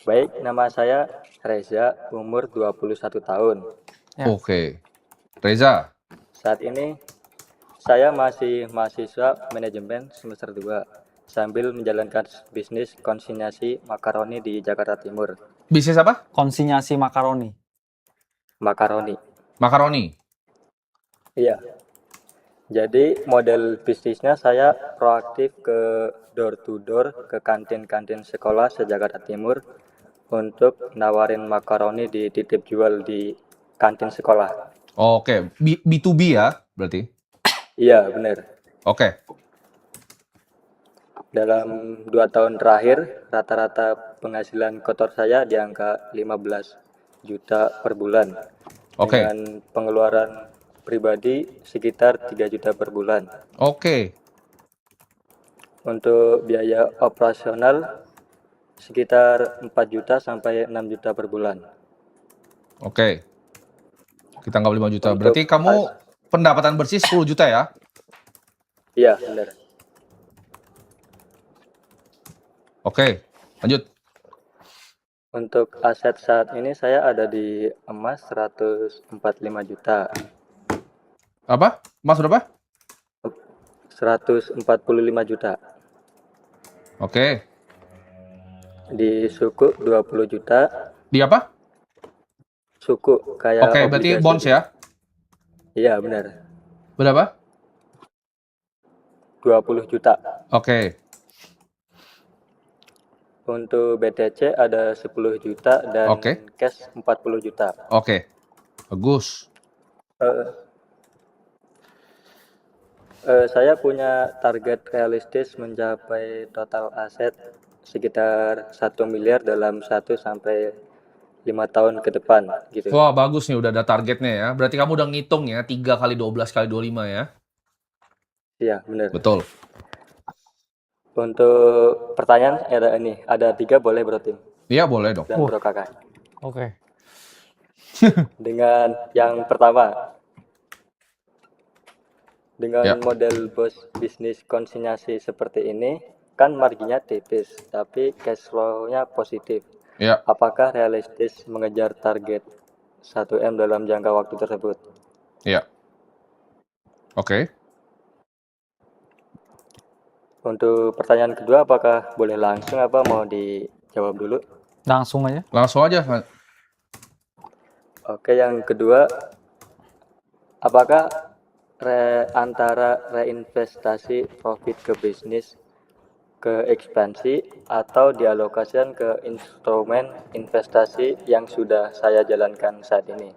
Baik, nama saya Reza, umur 21 tahun. Ya. Oke. Reza, Saat ini saya masih mahasiswa manajemen semester 2 sambil menjalankan bisnis konsinyasi makaroni di Jakarta Timur. bisnis apa? Konsinyasi makaroni. Makaroni. Makaroni. Iya. Jadi model bisnisnya saya proaktif ke door to door ke kantin-kantin sekolah se-Jakarta Timur untuk nawarin makaroni di titip jual di kantin sekolah. Oke, B2B ya berarti. Iya, benar. Oke. Dalam 2 tahun terakhir, rata-rata penghasilan kotor saya di angka 15 juta per bulan. Oke. Dengan pengeluaran pribadi sekitar 3 juta per bulan. Oke. Untuk biaya operasional sekitar 4 juta sampai 6 juta per bulan. Oke. Kita anggap 5 juta. Untuk Berarti kamu pendapatan bersih 10 juta ya? Iya, benar. Oke, lanjut. Untuk aset saat ini saya ada di emas 145 juta. Apa? Mas berapa? 145 juta. Oke. Di suku 20 juta. Di apa? Suku kayak Oke, berarti obligasi. bonds ya? Iya, benar. Berapa? 20 juta. Oke. Untuk BTC ada 10 juta dan Oke. cash 40 juta. Oke. Bagus. Saya punya target realistis mencapai total aset sekitar 1 miliar dalam 1 sampai 5 tahun ke depan gitu. Wah, bagus nih udah ada targetnya ya. Berarti kamu udah ngitung ya 3 kali 12 kali 25 ya? Iya, benar. Betul. Untuk pertanyaan ada 3 boleh bro tim Iya, boleh dong. dan bro kakak. Oke. Dengan yang pertama, dengan Ya. model bisnis konsinyasi seperti ini, kan marginnya tipis, tapi cash flow-nya positif. Ya. Apakah realistis mengejar target 1M dalam jangka waktu tersebut? Iya. Oke. Untuk pertanyaan kedua, apakah boleh langsung apa mau dijawab dulu? Langsung aja. Langsung aja. Oke, yang kedua, apakah antara reinvestasi profit ke bisnis ke ekspansi atau dialokasikan ke instrumen investasi yang sudah saya jalankan saat ini?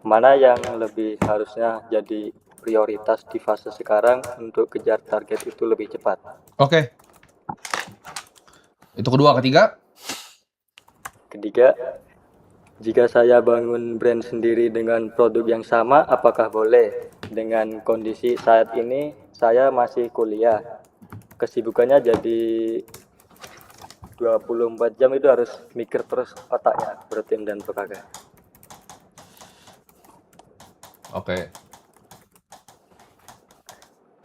Mana yang lebih harusnya jadi prioritas di fase sekarang untuk kejar target itu lebih cepat? Oke. Itu kedua, ketiga? Ketiga, jika saya bangun brand sendiri dengan produk yang sama, apakah boleh? Dengan kondisi saat ini, saya masih kuliah. Kesibukannya jadi 24 jam itu harus mikir terus otaknya, bro tim dan bro kakak. Oke.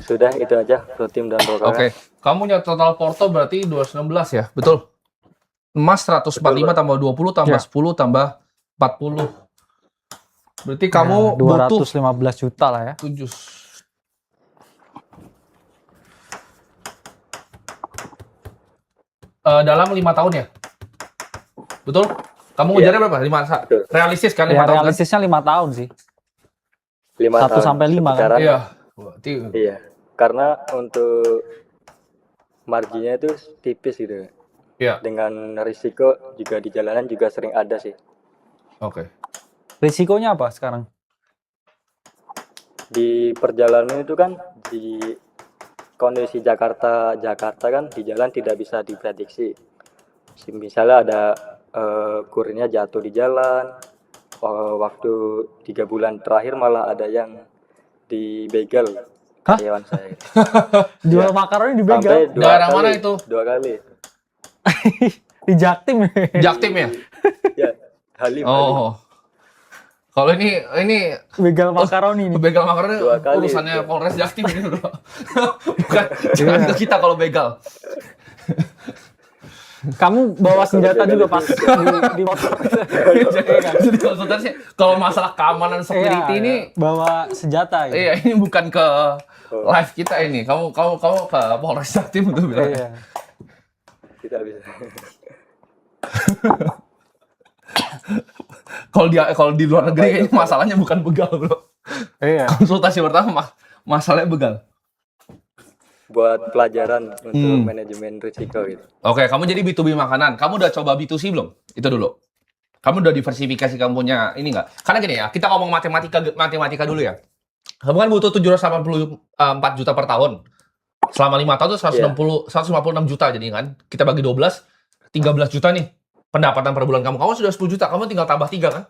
Sudah itu aja, bro tim dan bro kakak. Oke. Kamu punya total porto berarti 216 ya? Betul? Emas 145 Betul, tambah 20 tambah Ya. 10 tambah 40. Berarti kamu Ya, butuh 215 juta lah ya. 7. Dalam 5 tahun ya? Betul? Kamu ngejarnya berapa? 5 Betul. realistis kan 5 Ya, tahun kan? realistisnya 5 tahun sih. 5 1 tahun. sampai 5 kan? Sekarang, Iya. Berarti iya. Karena untuk marginnya itu tipis gitu. iya. Dengan risiko juga di jalanan juga sering ada sih. Oke. Risikonya apa sekarang? Di perjalanan itu kan di kondisi Jakarta kan di jalan tidak bisa diprediksi. Misalnya ada kurirnya jatuh di jalan, waktu 3 bulan terakhir malah ada yang dibegal Hah? karyawan saya. Jual makaroni di Sampai begal? 2 Daerah kali, mana itu? 2 kali. Di Jaktim. Jaktim ya? Ya, Halim. Oh. Kalau ini Begal makaroni nih. begal makaroni 2 kali, urusannya ya. Polres Jaktim ini bro. Bukan jangan ke kita kalau begal. Kamu bawa senjata juga pas di motor. Iya kan? Jadi konsultasi kalau masalah keamanan security Iya, ini bawa senjata gitu. iya ini bukan ke live kita ini. Kamu ke Polres Jatim untuk bilang. Iya. Tidak bisa. Kalau di luar negeri kayaknya masalahnya bukan begal, Bro. Iya. Konsultasi pertama masalahnya begal. Buat pelajaran untuk manajemen risiko gitu. Oke, kamu jadi B2B makanan. Kamu udah coba B2C belum? Itu dulu. Kamu udah diversifikasi kamu punya ini nggak? Karena gini ya, kita ngomong matematika dulu ya. Kamu kan butuh 784 juta per tahun. Selama 5 tahun itu 156 juta jadi kan. Kita bagi 12, 13 juta nih pendapatan per bulan kamu. Kamu sudah 10 juta, kamu tinggal tambah 3 kan?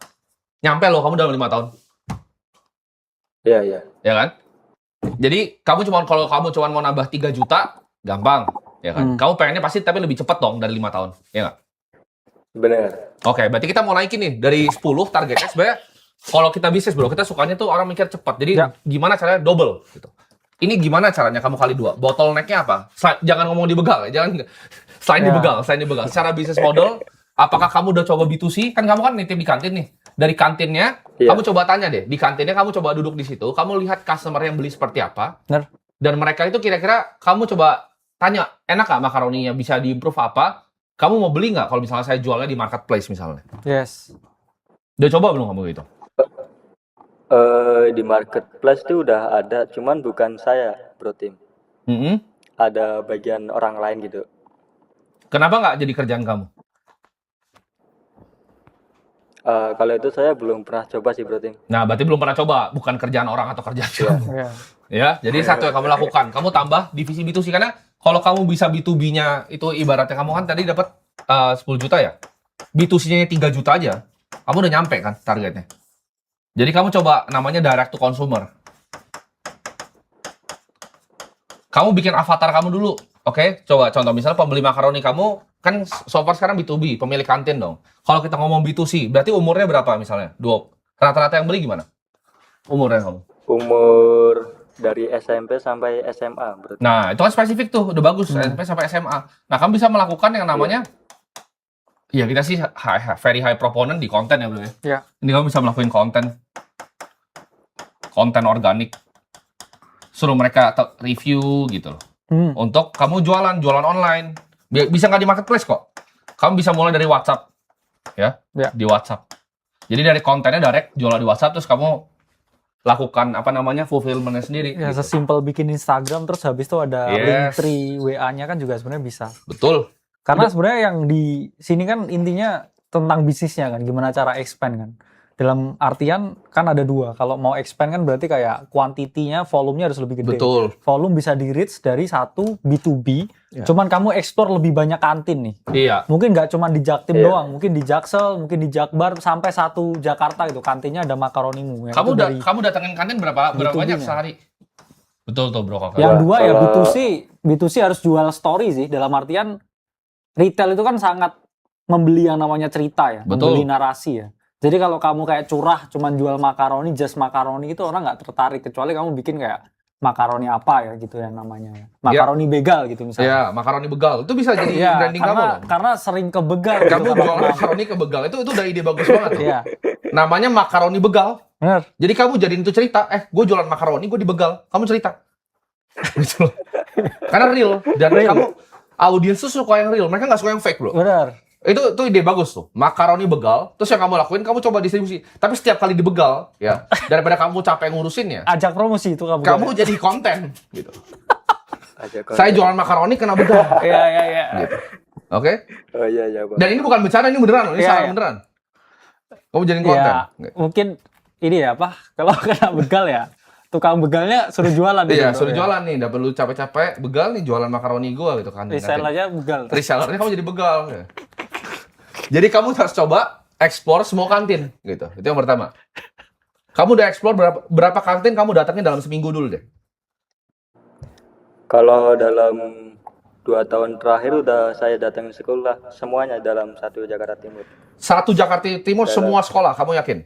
Nyampe loh kamu dalam 5 tahun. Iya, iya. Ya kan? Jadi kalau kamu cuma mau nambah 3 juta, gampang, ya kan? Kamu pengennya pasti tapi lebih cepat dong dari 5 tahun, ya nggak? Benar. Oke, berarti kita mau naikin nih dari 10 targetnya sebenarnya. Kalau kita bisnis bro, kita sukanya tuh orang mikir cepat. Jadi gimana caranya double gitu. Ini gimana caranya kamu kali 2? Bottleneck-nya apa? Jangan ngomong di begal ya, jangan selain di begal. Secara bisnis model, apakah kamu udah coba B2C? Kan kamu kan nitip di kantin nih. Dari kantinnya, kamu coba tanya deh. Di kantinnya kamu coba duduk di situ, kamu lihat customer yang beli seperti apa. Benar. Dan mereka itu kira-kira kamu coba tanya, enak nggak makaroninya, bisa diimprove apa? Kamu mau beli nggak kalau misalnya saya jualnya di marketplace misalnya? Yes. Udah coba belum kamu gitu? Di marketplace itu udah ada, cuman bukan saya, Bro Tim. Ada bagian orang lain gitu. Kenapa nggak jadi kerjaan kamu? Kalau itu saya belum pernah coba sih, Bro Tim. Nah, berarti belum pernah coba. Bukan kerjaan orang atau kerjaan kamu. Iya. Ya, jadi satu yang kamu lakukan. Kamu tambah divisi B2C. Karena kalau kamu bisa B2B-nya, itu ibaratnya kamu kan tadi dapat 10 juta ya. B2C-nya 3 juta aja. Kamu udah nyampe kan targetnya. Jadi kamu coba namanya direct to consumer. Kamu bikin avatar kamu dulu. Oke, coba contoh misalnya pembeli makaroni kamu kan so far sekarang B2B, pemilik kantin dong. Kalau kita ngomong B2C, berarti umurnya berapa misalnya? Rata-rata yang beli gimana? Umurnya kamu? Umur dari SMP sampai SMA, berarti. Nah, itu kan spesifik tuh, udah bagus SMP sampai SMA. Nah, kamu bisa melakukan yang namanya ya kita sih very high proponent di konten ya, Bro ya. Iya. Ini kamu bisa melakukan konten organik. Suruh mereka review gitu loh. Untuk kamu jualan online. Bisa nggak di marketplace kok. Kamu bisa mulai dari WhatsApp. Ya. Di WhatsApp. Jadi dari kontennya direct jualan di WhatsApp terus kamu lakukan fulfillment-nya sendiri. Ya, gitu. sesimpel bikin Instagram terus habis itu ada link tree WA-nya kan juga sebenarnya bisa. Betul. Karena sebenarnya yang di sini kan intinya tentang bisnisnya kan, gimana cara expand kan. Dalam artian kan ada 2. Kalau mau expand kan berarti kayak kuantitinya, volumenya harus lebih gede. Betul. Volume bisa di-reach dari satu B2B, cuman kamu explore lebih banyak kantin nih. Iya. Mungkin nggak cuma di Jaktim doang, mungkin di Jaksel, mungkin di Jakbar, sampai satu Jakarta gitu, kantinnya ada makaronimu. Kamu datengin kantin berapa banyak sehari? Betul tuh bro kakak. Yang 2 ya B2C harus jual story sih, dalam artian retail itu kan sangat membeli yang namanya cerita ya, membeli narasi ya. Jadi kalau kamu kayak curah cuman jual makaroni, just makaroni itu orang nggak tertarik, kecuali kamu bikin kayak makaroni apa ya gitu ya namanya. Makaroni begal gitu misalnya. Iya, makaroni begal. Itu bisa jadi branding kamu loh. Karena sering ke begal. Kamu jual makaroni ke begal, itu udah ide bagus banget tuh. Iya. Namanya makaroni begal. Bener. Jadi kamu jadiin itu cerita, gue jualan makaroni, gue di begal. Kamu cerita. Gitu loh. Karena real. Dan kamu, audiens tuh suka yang real. Mereka nggak suka yang fake bro. Bener. Itu ide bagus tuh. Makaroni begal, terus yang kamu lakuin, kamu coba distribusi. Tapi setiap kali dibegal, ya, daripada kamu capek ngurusinnya, ajak promosi itu kamu jadi konten, gitu. Saya jualan makaroni kena begal. Iya. Gitu. Oke? Oh iya, Bang. Dan ini bukan bercanda, ini beneran. Ini salah beneran. Kamu jadiin konten. Mungkin ini ya kalau kena begal ya, tukang begalnya suruh jualan. Iya, suruh jualan nih. Dapat lu capek-capek begal nih, jualan makaroni gua gitu kan. Resellernya begal. Resellernya kamu jadi begal. Ya. Jadi kamu harus coba explore semua kantin gitu. Itu yang pertama. Kamu udah explore berapa kantin kamu datangin dalam seminggu dulu deh. Kalau dalam 2 tahun terakhir udah saya datang sekolah semuanya dalam satu Jakarta Timur. Satu Jakarta Timur semua sekolah, kamu yakin?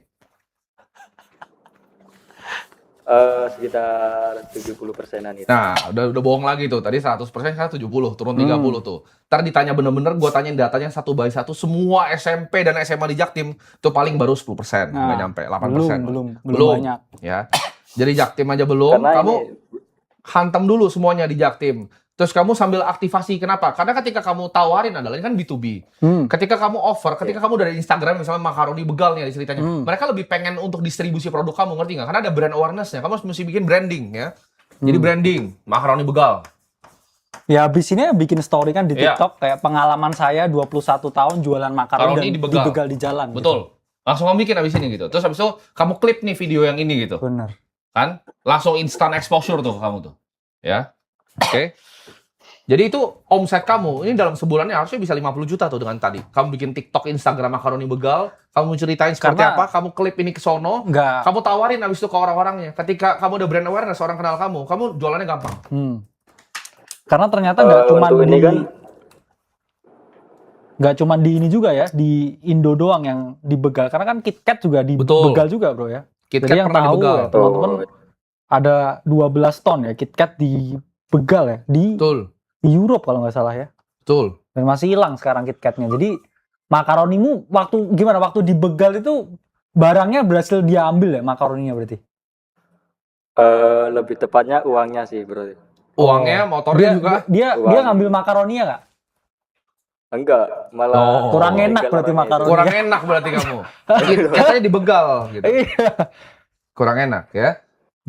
Sekitar 70%-an itu. Nah, udah bohong lagi tuh. Tadi 100%, sekarang 70, turun 30 tuh. Ntar ditanya bener-bener, gue tanyain datanya 1 by 1, semua SMP dan SMA di Jaktim, itu paling baru 10%, nggak nyampe 8%. Belum banyak. Ya. Jadi Jaktim aja belum, Karena kamu ini hantam dulu semuanya di Jaktim. Terus kamu sambil aktivasi, kenapa? Karena ketika kamu tawarin adalah, ini kan B2B. Ketika kamu offer, ketika kamu dari Instagram, misalnya makaroni begal nih ada ceritanya, mereka lebih pengen untuk distribusi produk kamu, ngerti nggak? Karena ada brand awareness-nya, kamu harus mesti bikin branding ya. Jadi branding, makaroni begal. Ya abis ini bikin story kan di Iya. TikTok kayak pengalaman saya 21 tahun jualan makaroni dan Makaroni dibegal di jalan. Betul. Langsung kamu bikin abis ini gitu. Terus abis itu kamu klip nih video yang ini gitu. Gitu. Bener. Kan? Langsung instant exposure tuh kamu tuh. Ya. Oke. Jadi itu omset kamu, ini dalam sebulannya harusnya bisa 50 juta tuh dengan tadi. Kamu bikin TikTok, Instagram makaroni begal, kamu ceritain seperti Karena- apa, kamu klip ini ke sono, Enggak. kamu tawarin abis itu ke orang-orangnya. Ketika kamu udah brand awareness, orang kenal kamu jualannya gampang. Karena ternyata nggak cuma untuk ini kan nggak cuma di ini juga ya, di Indo doang yang dibegal. Karena kan KitKat juga Betul. dibegal juga, bro ya. KitKat Jadi yang pernah tahu dibegal. ya, teman-teman ada 12 ton ya KitKat dibegal ya di Europe kalau nggak salah ya. Betul. Dan masih hilang sekarang KitKatnya. Jadi makaronimu waktu dibegal itu barangnya berhasil diambil ya makaroninya berarti. lebih tepatnya uangnya sih, bro. Uangnya, motornya juga. Dia ngambil makaroninya nggak? Enggak, malah Kurang enak legal berarti namanya itu. makaroni. Kurang enak berarti kamu. Jadi katanya dibegal gitu. Iya. Kurang enak ya.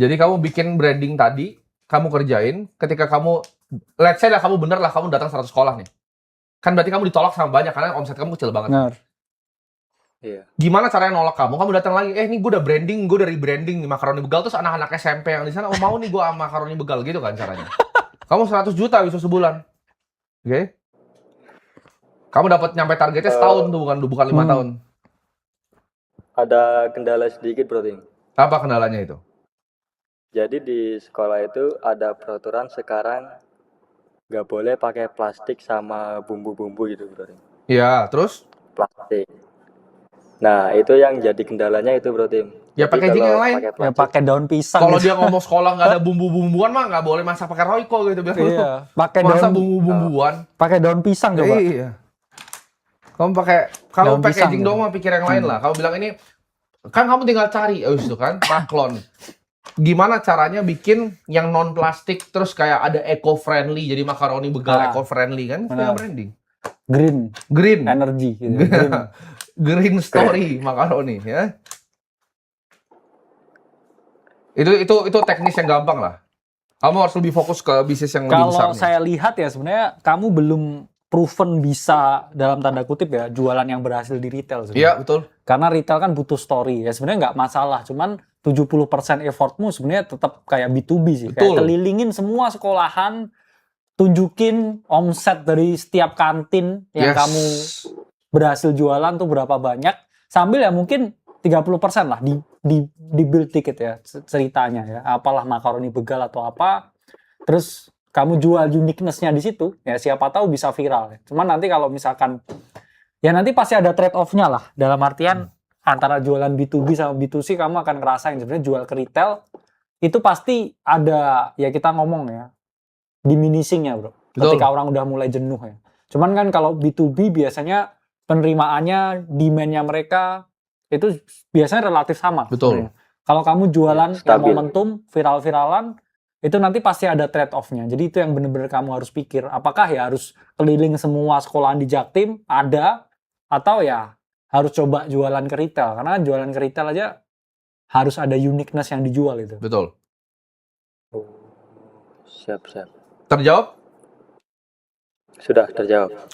Jadi kamu bikin branding tadi, kamu kerjain, ketika kamu, let's say lah kamu bener lah, kamu datang 100 sekolah nih. Kan berarti kamu ditolak sama banyak, karena omset kamu kecil banget. Benar. Iya. Gimana caranya nolak kamu? Kamu datang lagi, nih gue udah branding, gue dari branding makaroni begal, terus anak-anak SMP yang di sana, mau nih gue sama makaroni begal, gitu kan caranya. Kamu 100 juta bisa sebulan. Oke? Kamu dapat nyampe targetnya setahun tuh, bukan 5 tahun. Ada kendala sedikit, bro. Apa kendalanya itu? Jadi di sekolah itu ada peraturan sekarang nggak boleh pakai plastik sama bumbu-bumbu gitu, bro. Ya, terus? Plastik. Nah, itu yang jadi kendalanya itu, bro. Ya, Jadi packaging kalau yang lain. pakai Ya plastik, pakai daun pisang. Kalau gitu. dia ngomong sekolah nggak ada bumbu-bumbuan mah nggak boleh masak pakai Royco gitu bilang lu. Iya, pakai Masa daun bumbu-bumbuan? pakai daun pisang coba. Iya. Kamu Daun packaging pisang doang mah pikir yang lain lah. Kamu bilang ini kan kamu tinggal cari itu kan paklon. Gimana caranya bikin yang non plastik terus kayak ada eco friendly, jadi makaroni begal eco friendly kan? Itu yang branding. Green Green energy gitu. Green. green story makaroni ya. Itu teknis yang gampang lah. Kamu harus lebih fokus ke bisnis yang lebih besar. Kalau saya lihat ya sebenarnya kamu belum proven bisa dalam tanda kutip ya jualan yang berhasil di retail sebenarnya. Iya, betul. Karena retail kan butuh story ya sebenarnya nggak masalah, cuman 70% effortmu sebenarnya tetap kayak B2B sih. Betul. Kayak kelilingin semua sekolahan, tunjukin omset dari setiap kantin yang kamu berhasil jualan tuh berapa banyak, sambil ya mungkin 30% lah di build ticket ya ceritanya ya, apalah makaroni begal atau apa, terus kamu jual uniqueness-nya di situ ya, siapa tahu bisa viral ya. Cuman nanti kalau misalkan ya nanti pasti ada trade off-nya lah, dalam artian antara jualan B2B sama B2C kamu akan ngerasain sebenarnya jual ke retail itu pasti ada ya, kita ngomong ya diminishing-nya, bro. Betul. Ketika orang udah mulai jenuh ya. Cuman kan kalau B2B biasanya penerimaannya, demand-nya mereka itu biasanya relatif sama. Betul. Sebenarnya. Kalau kamu jualan yang Stabil. momentum, viral-viralan, itu nanti pasti ada trade off-nya. Jadi itu yang benar-benar kamu harus pikir. Apakah ya harus keliling semua sekolahan di Jaktim, ada, atau ya harus coba jualan ke retail. Karena jualan ke retail aja harus ada uniqueness yang dijual itu. Betul. siap. Terjawab? Sudah terjawab.